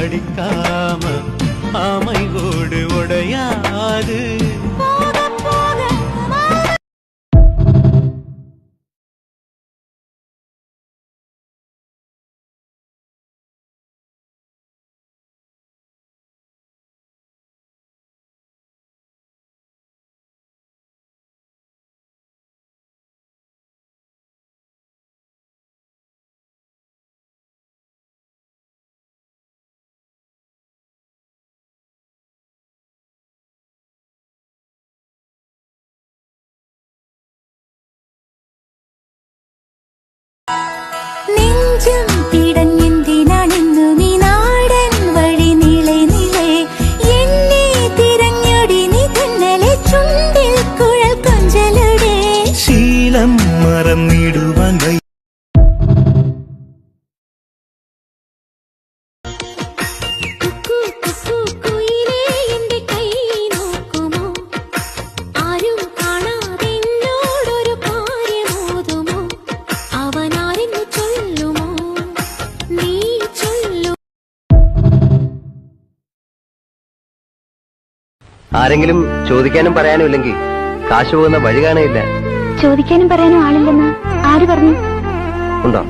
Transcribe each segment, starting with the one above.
அடிக்காம ஆமை ஓடு உடையாது. മറന്നിടുവാൻ ആരെങ്കിലും ചോദിക്കാനും പറയാനും ഇല്ലെങ്കിൽ കാശ് പോകുന്ന വഴി കാണയില്ല. ചോദിക്കാനും പറയാനും ആളില്ലെന്ന് ആര് പറഞ്ഞു? ഉണ്ടോ?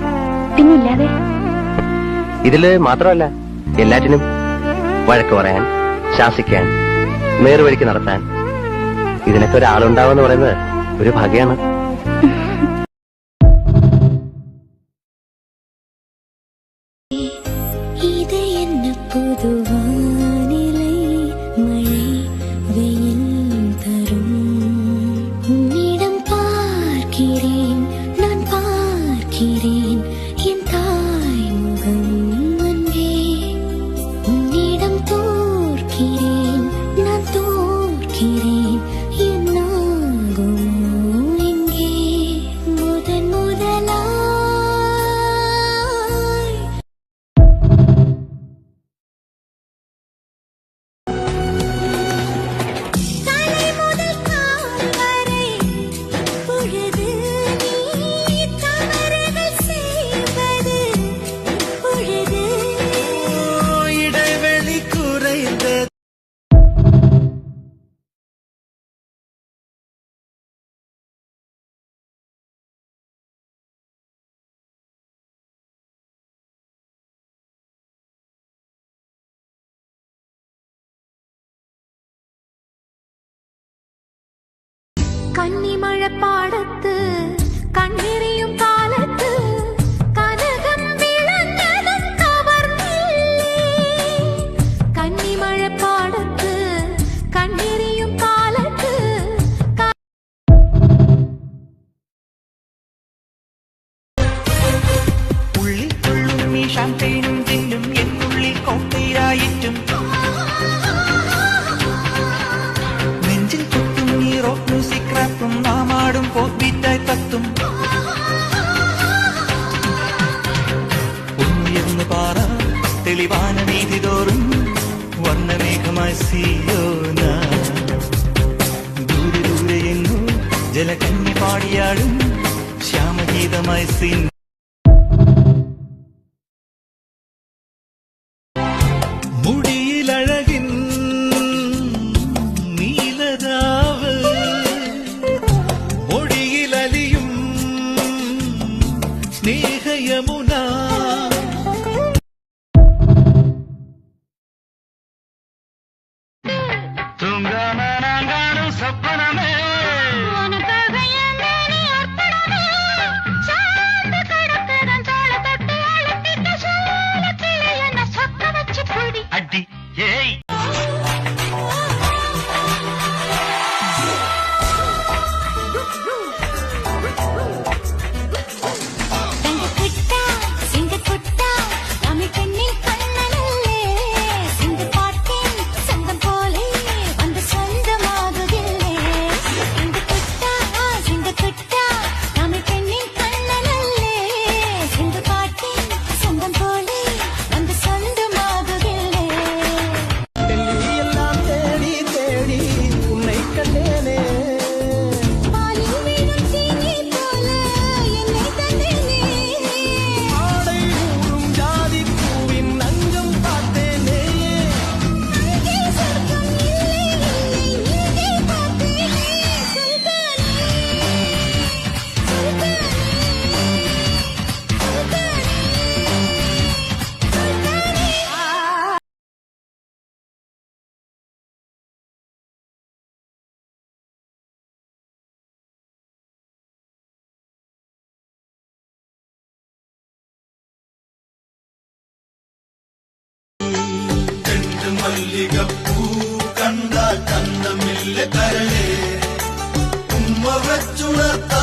പിന്നില്ലാതെ. ഇതില് മാത്രമല്ല, എല്ലാറ്റിനും വഴക്ക് പറയാൻ, ശാസിക്കാൻ, നേർവഴിക്ക് നടത്താൻ ഇതിനൊക്കെ ഒരാളുണ്ടാവെന്ന് പറയുന്നത് ഒരു ഭാഗ്യമാണ്. ഇത് എന്നെ പുതുവാനിലൈ മഴை വെയിൽ തരും ഉന്നിടം பார்க்கிறேன் நான் பார்க்கிறேன் என் தாய் முகம் அன்பே உன்னிடம் தோற்கிறேன் நான் தோற்கிறேன் என்னாகுமோ எங்கே முதன் முதலாய் കന്നിമഴപ്പാടത്ത് കണ്ണെറിയും കാലത്ത് കനകം വിളഞ്ഞതും കവർന്നില്ലേ. കന്നിമഴപ്പാടത്ത് കണ്ണെറിയും കാലത്ത് ഉള്ളിൽ കൊള്ളും ഈ ഷാമ്പെയിനും ജിന്നും എന്നുള്ളിൽ കോക്കയിലായിട്ടും നെഞ്ചിൽ കൊട്ടും ഈ റോക്ക് മ്യൂസിക് റാപ്പും നാമാടും ഫോക്ക് ബീറ്റായി തത്തും ഉയർന്നു പാറ തെളിവാന നീതി തോറും വർണ്ണമേഘമായി സിയോന ദൂരെ ദൂരെ എങ്ങോ ജലകന്യ പാടിയാടും ശ്യാമഗീതമായി സിൻ മുടിയിലഴകിൻ നീലരാവ് മൊഴിയിലലിയും സ്നേഹയമുന തുങ്കമനാങ്കാണു സ്വപ്നമേ മല്ലികപ്പൂ കണ്ടാൽ ചന്തമില്ല കരളേ ഉമ്മ വെച്ചുണർത്ത